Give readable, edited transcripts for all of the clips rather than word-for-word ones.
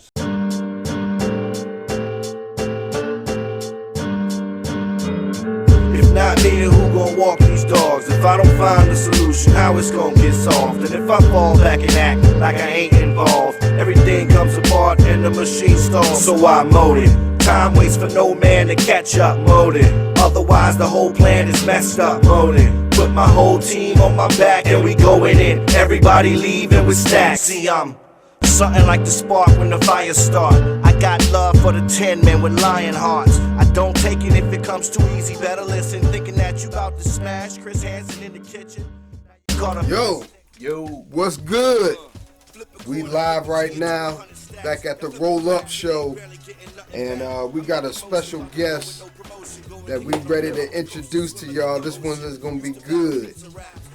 bars. If not me, then who gon' walk these dogs? If I don't find the solution, how it's gon' get solved? And if I fall back and act like I ain't involved, everything comes apart and the machine stalls. So I mowed it. Time waits for no man to catch up, mowed it. Otherwise the whole plan is messed up, mowed it. Put my whole team on my back and we going in. Everybody leaving with stacks. See, I'm something like the spark when the fire start. I got love for the 10 men with lion hearts. I don't take it if it comes too easy. Better listen, thinking that you about to smash. Chris Hansen in the kitchen. Yo, what's good? We live right now, back at the Roll Up Show, and we got a special guest that we ready to introduce to y'all. This one is gonna be good.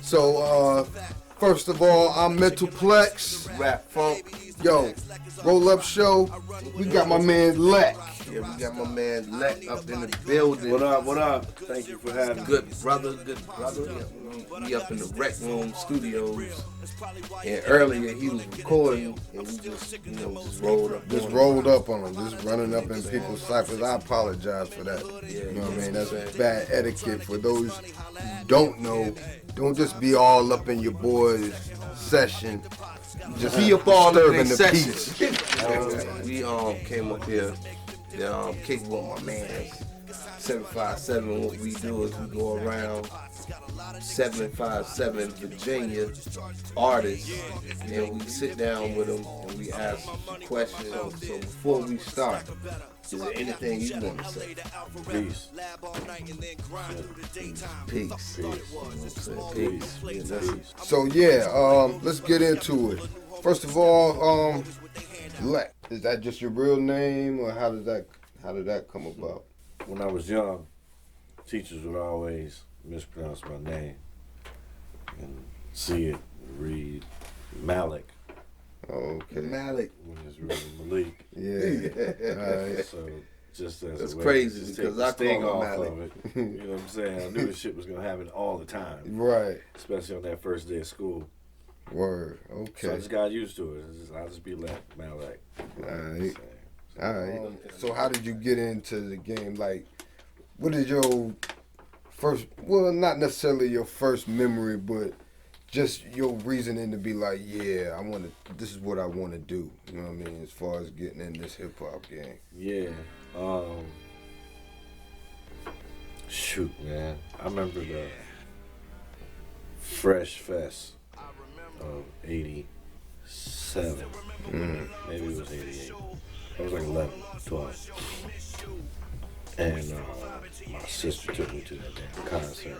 So, first of all, I'm MNTLPLX. Rapstafunk. Yo, Roll Up Show. We got my man Leck. Yeah, we got my man Leck up in the building. What up, what up? Thank you for having me. Good brother. Yeah, we up in the Rec Room studios. And earlier he was recording and we just, just rolled up. Just rolled up on them, just running up in people's ciphers. I apologize for that. Yeah, you know what I mean? That's bad etiquette for those who don't know. Don't just be all up in your boy's session. Just be up all in the session. peace. We came up here, kicking with my man 757. What we do is we go around 757 Virginia artists and we sit down with them and we ask questions. So before we start, is there anything you want to say? Peace. Peace. So let's get into it. First of all, Leck, is that just your real name, or how did that come about? When I was young, teachers would always mispronounce my name and see it, read Malik. Okay. Malik. When it's really Malik. Yeah. All right. So just as That's a way crazy to just because take the I sting call off him Malik. of it. You know what I'm saying? I knew this shit was gonna happen all the time, Right. especially on that first day of school. Word. So I Okay. just got used to it. I'll just be Malik. Alright. Alright. So how did you get into the game? Like, what is your first, well, not necessarily your first memory, but just your reasoning to be like, yeah, this is what I want to do. You know what I mean? As far as getting in this hip hop game. Yeah. Shoot, man. I remember the Fresh Fest of 87. Maybe it was 88. I was like 11, 12. And my sister took me to that damn concert.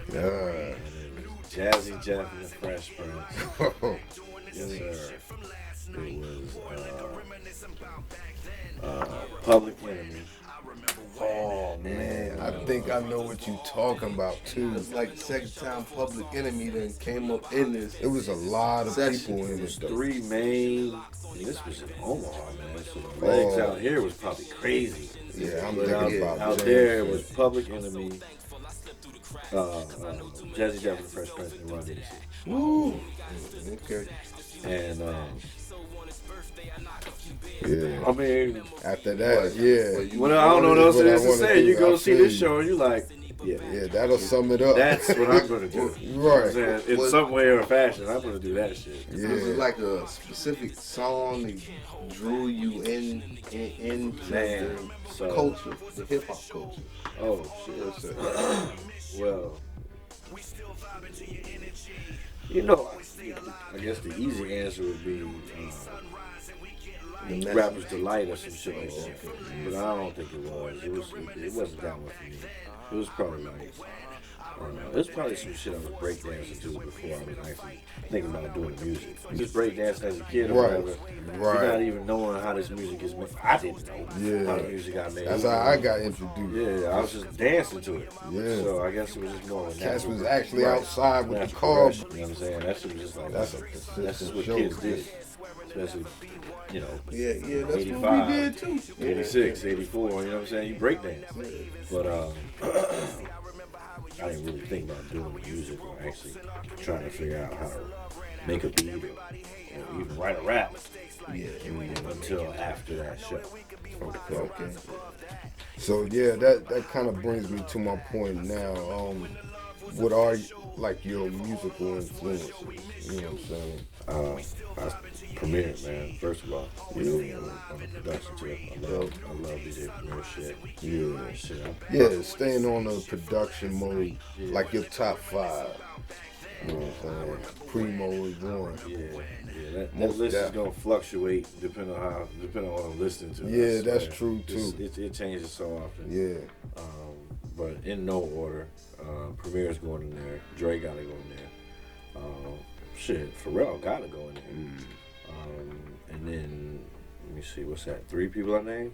And it was Jazzy Jeff and the Fresh Prince. Yes, sir. It was Public Enemy. Oh man, I think I know what you talking about too. It's like the second time Public Enemy then came up in this. It was a lot of Section. people in It was it though. 3 main. I mean, this was in Omaha, man. So the legs out here was probably crazy. Yeah, I'm But thinking out about there it James. was Public Enemy, Jazzy Jeff and the Fresh Prince and Run DMC. Woo. Okay. And Yeah. I mean, After that, yeah. well, I don't know what else What it I is to wanna say. do, You go I see feel this you. show and you like, yeah, Yeah, that'll sum it up. that's what I'm gonna do. You know what I'm Right. saying? In some way or fashion, I'm gonna do that shit. Was it Yeah. like a specific song that drew you into Man, the so- culture, the hip hop culture? Oh shit. Well, you know, I guess the easy answer would be Rapper's Delight or some shit like that. But I don't think it was. It wasn't that one for me. It was probably like, I don't know. It was probably some shit I was breakdancing to before I was actually thinking about doing music. Just breakdancing as a kid or Right. whatever. Right. Not even knowing how this music is made. I didn't know how the music got made. That's how I got introduced. Yeah, I was just dancing to it. Yeah. So I guess it was just more of a Cats natural- was actually right, outside with the natural car. progression, you know what I'm saying? That shit was just like, That's a that's just consistent what show. kids did. Especially, you know, Yeah, that's 85, what we did too. 86, 84, you know what I'm saying? You break dance. But I didn't really think about doing music or actually trying to figure out make a beat or even write a rap until after that show. Okay. So yeah, that kind of brings me to my point now. What are like your musical influences? You know what I'm saying? Premier, man. First of all, on the production tip, I love DJ Premier shit. Yeah. Shit. Yeah, staying on the production mode, like your top 5. You know what I'm saying? Primo is one. Yeah. That list is gonna fluctuate depending on what I'm listening to. Yeah, that's true too. It changes so often. Yeah. But in no order, Premier's going in there. Dre gotta go in there. Pharrell gotta go in there. And then let me see, what's that? 3 people I named,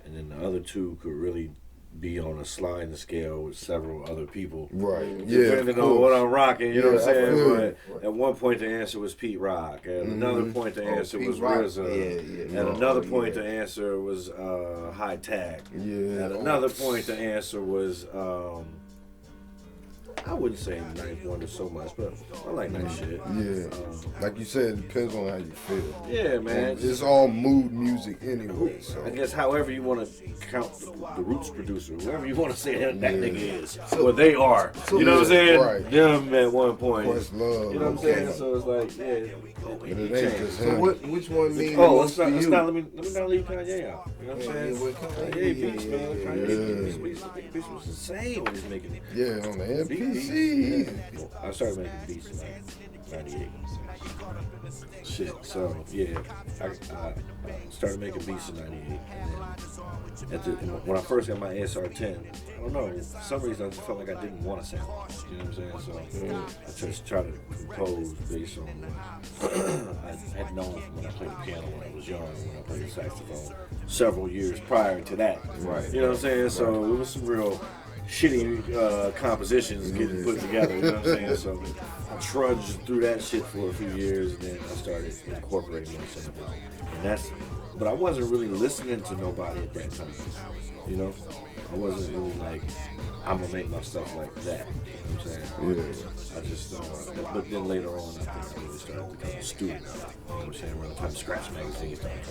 and then the other 2 could really be on a sliding scale with several other people. Right. Yeah. Depending on what I'm rocking, you know what I'm saying? But at one point the answer was Pete Rock. At another point the answer was RZA. At another point the answer was High Tag. Yeah. At another point the answer was I wouldn't say Ninth Wonder so much, but I like that shit. Yeah. Like you said, it depends on how you feel. Yeah, man. It's all mood music anyway. So I guess however you want to count the Roots producer, whoever you want to say that nigga is, or they are. You know what I'm saying? Right. Them at one point. Questlove. You know what I'm saying? So it's like, yeah. But it ain't just So him. which one means Let's most to you? not let me not leave Kanye out. You know what I'm saying? Kanye beats, man. Kanye beats was insane when he's making it. Yeah, on the MPC. I started making beats in like 98. Shit, so yeah, I started making beats in 98. And then when I first got my ASR-10, I don't know, for some reason I just felt like I didn't want to sample. You know what I'm saying? So I just tried to compose based on what I had known from when I played the piano when I was young, when I played the saxophone several years prior to that. Right. You know what I'm saying? So it was some real shitty compositions getting put together, you know what I'm saying? So I trudged through that shit for a few years, and then I started incorporating more samples. And but I wasn't really listening to nobody at that time, you know? I wasn't really like, I'm gonna make my stuff like that, you know what I'm saying? Yeah. I just, but then later on, I think I really started becoming a student, you know what I'm saying? Around the time Scratch Magazine started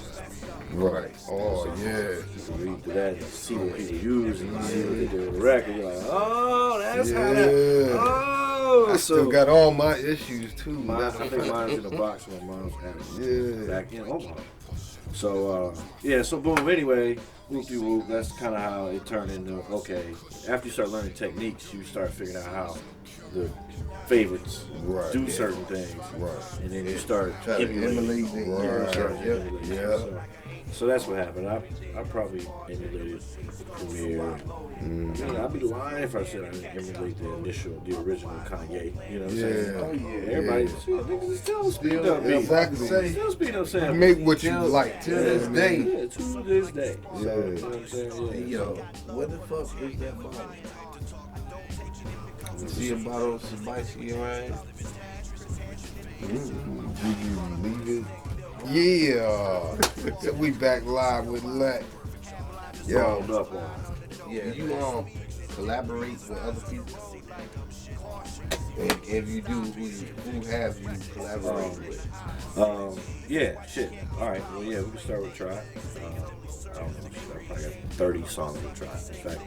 coming out. Right. Oh, yeah. You can read through that and see what people use and see what they do with the record. You're like, oh, that's how that. Oh, I still got all my issues too. I think mine's in the box where my mom's had Yeah. back in Omaha. So so boom. Anyway, whoop-de-whoop. That's kind of how it turned into. Okay, after you start learning techniques, you start figuring out how the favorites do certain things, and then you start emulating. So that's what happened. I probably emulated Premier. I'd be lying if I said I didn't emulate the original Kanye. You know what I'm saying? Yeah. Oh, yeah. Everybody, niggas still speed up beats. Exactly. Still speed up samples. Make what you like. Till this day. Yeah, to this day. So, Yeah. you know what I'm saying? Hey, yo, what the fuck is that bottle? See a bottle of spicy, right? Did you leave it? Yeah. So we back live with Leck. Yo. Rolled up on. Yeah. Do you collaborate with other people? And if you do, who have you collaborated with? Yeah, shit. All right. Well, yeah, we can start with Try. I don't know. I got 30 songs with Try. In fact,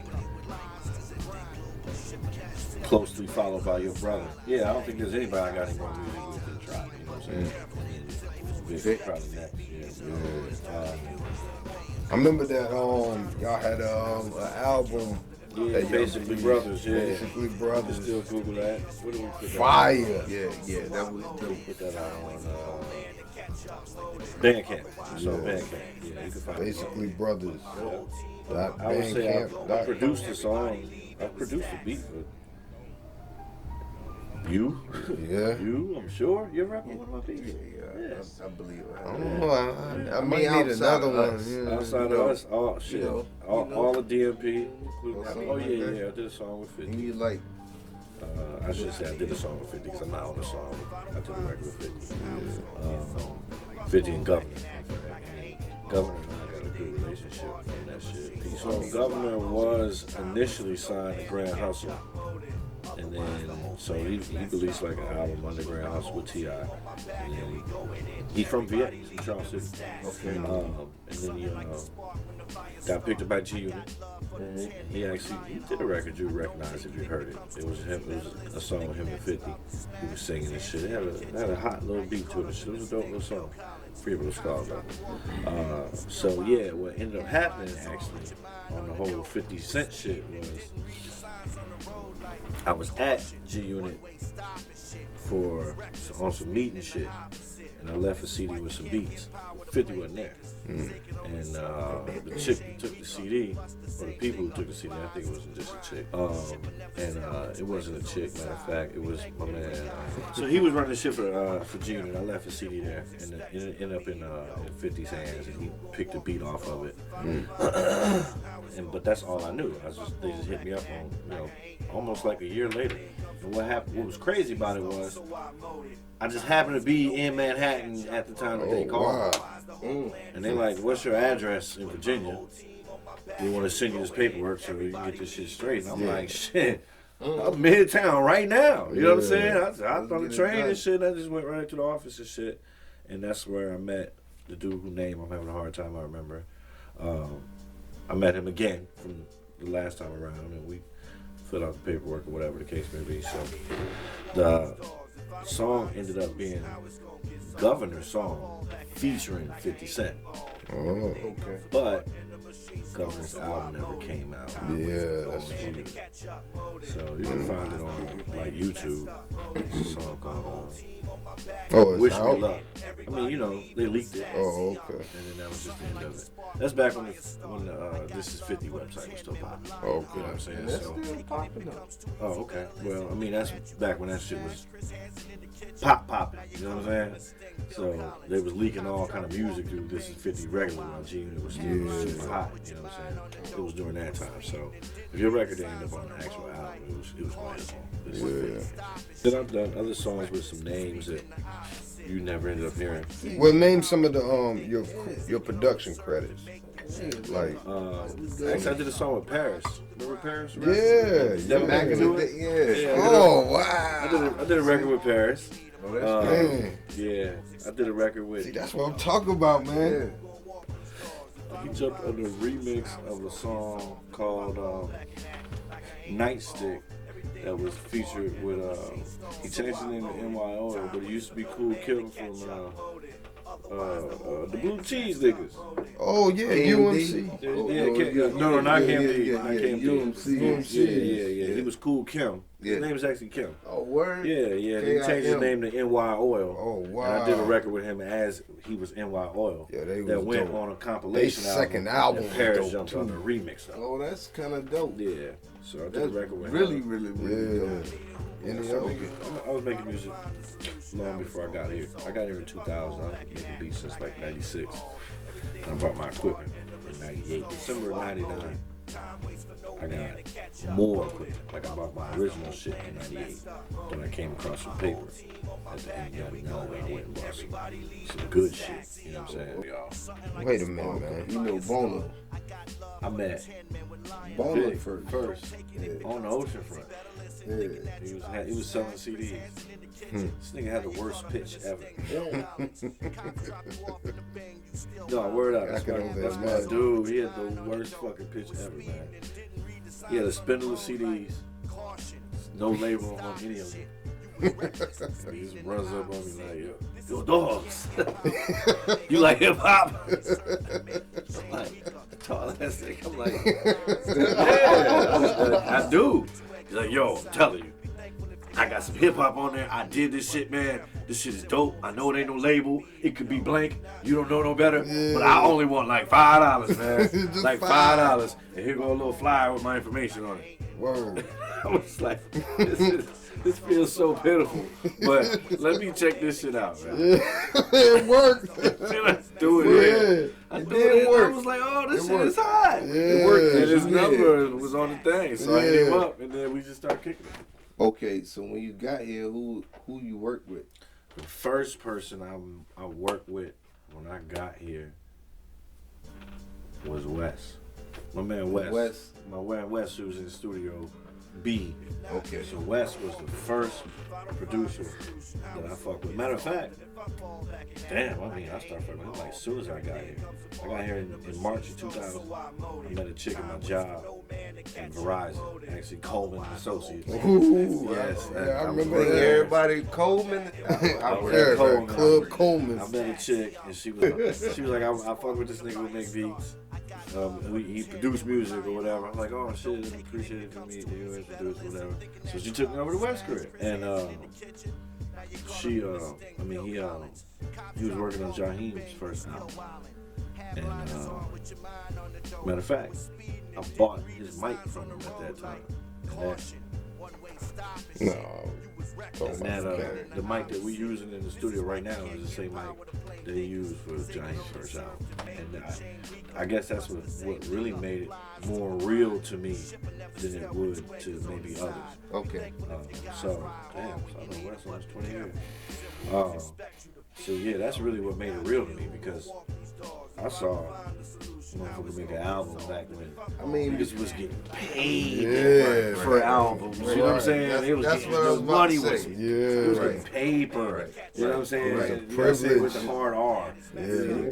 closely followed by Your Brother. Yeah, I don't think there's anybody I got any more music with than Try. You know what I'm saying? Vic probably next. Yeah. I remember that y'all had an album. Yeah, Basically Brothers. Yeah. Basically Brothers. Still Google that. What do we put that Fire. Yeah, that was dope. Put that out on Bandcamp. So Bandcamp. Yeah, you can find Basically Brothers. I would say I produced the song. I produced the beat, but you? Yeah. You? I'm sure. You ever rapping one of my beats? I believe it. I don't know. I might need another one. Yeah. Outside of us, all shit. All the DMP. Or something Oh like yeah, that. yeah. I did a song with 50. You like, I should say I did a song with 50 because I'm not on the song. I did a record with 50. 50 and Governor. Governor and I got a good relationship on that shit. So Governor was initially signed to Grand Hustle. And then, so he released like an album, Underground House with T.I. And then he's from VA, from Charles City. Okay. And then he got picked up by G Unit. He did a record you would recognize if you heard it. It was him. It was a song with him and 50. He was singing and shit. It had a hot little beat to it. It was a dope little song. Free of Skull though. So yeah, what ended up happening actually on the whole 50 Cent shit was I was at G Unit on some meeting shit, and I left a CD with some beats. 50 wasn't there. And the chick who took the CD, or the people who took the CD, I think it wasn't just a chick. It wasn't a chick, matter of fact, it was my man. So he was running the shit for G Unit. I left the CD there, and it ended up in 50's hands, and he picked a beat off of it. But that's all I knew. They just hit me up on, almost like a year later. And what happened? What was crazy about it was, I just happened to be in Manhattan at the time that they called. Wow. And they're like, "What's your address in Virginia? We want to send you this paperwork so we can get this shit straight." And I'm like, "Shit, I'm midtown right now." You know what I'm saying? I hopped on the train and shit. And I just went right to the office and shit. And that's where I met the dude whose name I'm having a hard time I remember. I met him again from the last time around, and we filled out the paperwork or whatever the case may be. So the song ended up being Governor's song featuring 50 Cent. Oh, okay. But Governor's album never came out. Yeah, that's true. So you can find it on like YouTube. It's a song called Wish Me Luck. I mean, they leaked it. Oh, okay. And then that was just the end of it. That's back when the This Is 50 website was still popping. Oh, okay. You know what I'm saying? That's still popping though. Oh, okay. Well, I mean, that's back when that shit was popping. You know what I'm saying? So they was leaking all kind of music through This Is 50 regularly while G Unit was still super hot. You know what I'm saying? It was during that time. So if your record didn't end up on the actual album, it was wonderful. Then I've done other songs with some names that you never ended up hearing. Well, name some of the your production credits. Like, actually, I did a song with Paris. Remember Paris? Right? Yeah. Back in the day, yeah. Oh, wow. I did a record with Paris. Oh, that's yeah, I did a record with. See, that's what I'm talking about, man. He jumped on the remix of a song called Nightstick that was featured with. He changed the name to NYO, but it used to be Cool Kim from the Blue Cheese Niggas. Oh yeah, UMC. No, not KMD. Not UMC. Yeah. He was Cool Kim. His name is actually Kim. Oh, word? Yeah. He changed his name to NY Oil. Oh, wow. And I did a record with him as he was NY Oil. Yeah, that went dope. on a compilation album. Second album. And Paris jumped on the remix of it. Oh, that's kind of dope. Yeah. So I did a record with really, him. really dope. I was making music long before I got here. I got here in 2000. I was making beats since like 96. And I bought my equipment in 98. December of 99. I got more equipment. Like I bought my original shit in 98. Then I came across some paper at the end of 99. I went and bought some good shit. You know what I'm saying? Y'all. Wait a minute, man. You know Bono. I met Bono Big first on the ocean front. Yeah. He was selling CDs. This nigga had the worst pitch ever. No, word out. That's my dude. He had the worst fucking pitch ever, man. He had a spindle of CDs. No label on any of them. He just runs up on me like, yo dogs. You like hip hop? I'm like, tall ass nigga. I'm like, yeah, I do. He's like, yo, I'm telling you, I got some hip hop on there. I did this shit, man. This shit is dope. I know it ain't no label. It could be blank. You don't know no better. Yeah. But I only want like $5, man. Like $5. And here go a little flyer with my information on it. Word. I was like, this feels so pitiful. But let me check this shit out, man. It worked. Let's do it. Yeah. I was like, oh, this shit is hot. Yeah. It worked. And his number was on the thing. So I hit him up, and then we just started kicking it. Okay, so when you got here, who you worked with? The first person I worked with when I got here was Wes. My man Wes. My man Wes, who was in the studio B. Okay. So Wes was the first producer that I fucked with. Matter of fact, damn, I started fucking with him like as soon as I got here. I got here in March of 2000. I met a chick at my job in Verizon, actually Coleman Associates. Ooh, Yes, I was remember working that. there. Everybody Coleman. I was Yeah, at Coleman. Club Coleman. I met a chick and she was like, I fuck with this nigga who make beats. He produced music or whatever. I'm like, oh shit, I appreciate it for me. You introduced whatever. So she took me over to West Crib, and he was working on Jaheim's first album. And matter of fact, I bought his mic from him at that time. The mic that we using in the studio right now is the same mic that he used for Jaheim's first album. And I guess that's what really made it more real to me than it would to maybe others. Okay. So I've been West almost 20 years. So yeah, that's really what made it real to me, because I saw motherfucker make an album back when niggas was getting paid for albums. You know what I'm saying? It was That's getting, what I was about money to say. was it was getting paper. You know what I'm saying? Right. You gotta say it with Privilege. the hard R. It was getting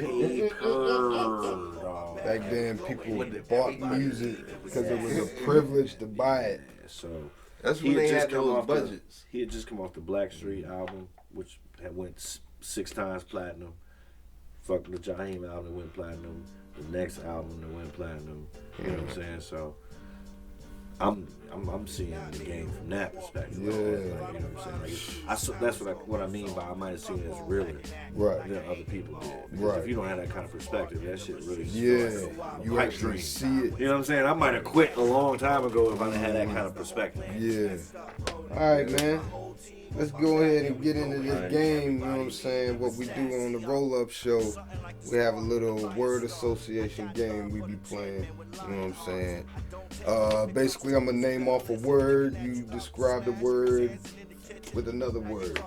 paper. Back then, people bought music because it was a privilege to buy it. So That's when they had those budgets. He had just come off the Blackstreet album, which had went 6 times platinum. Fucking the Jaheim album that went platinum. The next album that went platinum. You know what I'm saying? So I'm seeing the game from that perspective. Yeah. Like, you know what I'm saying? Like, that's what I mean by I might have seen it as realer than other people did. Because if you don't have that kind of perspective, that shit really you pipe actually dream. see it. You know what I'm saying? I might have quit a long time ago if I didn't have that kind of perspective. Yeah. All right, man. Let's go ahead and get into this game, you know what I'm saying? What we do on the roll-up show, we have a little word association game we be playing, you know what I'm saying? Basically, I'm going to name off a word. You describe the word with another word,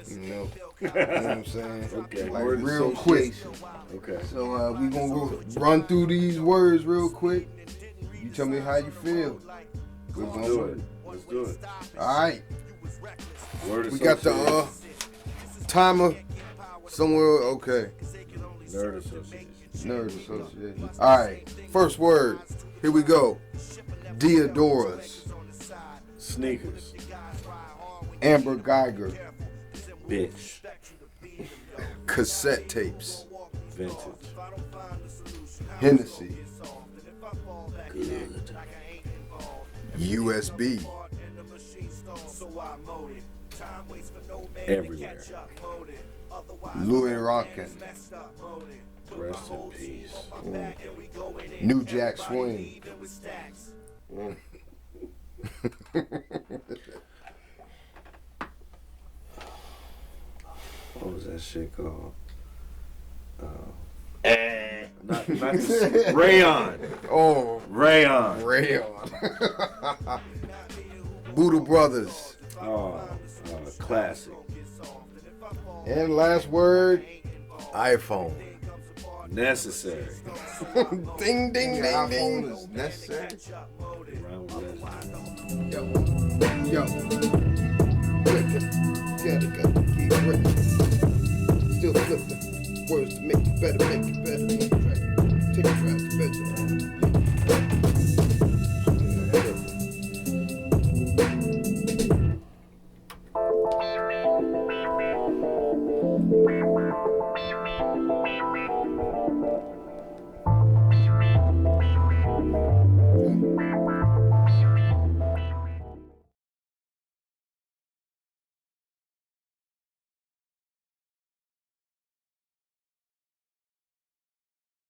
you know? You know what I'm saying? Okay. Like Word real quick. Okay. So we going to go run through these words real quick. You tell me how you feel. Let's do it. Let's do it. All right. Word We got the timer somewhere. Okay. Nerd Association. Nerd Association. All right. First word. Here we go. Diadoras. Sneakers. Amber Geiger. Bitch. Cassette tapes. Vintage. Hennessy. Good. USB. Everywhere. Louis Rockin'. Rest in peace. New Jack Swing. What was that shit called? Not the, Rayon. Oh, Rayon. Rayon. Buddha Brothers. Classic. And last word, iPhone. Necessary. Ding, ding, ding, iPhone ding. is necessary. Around with that. Yo. Gotta keep working. Still flip the words to make it better, make it better.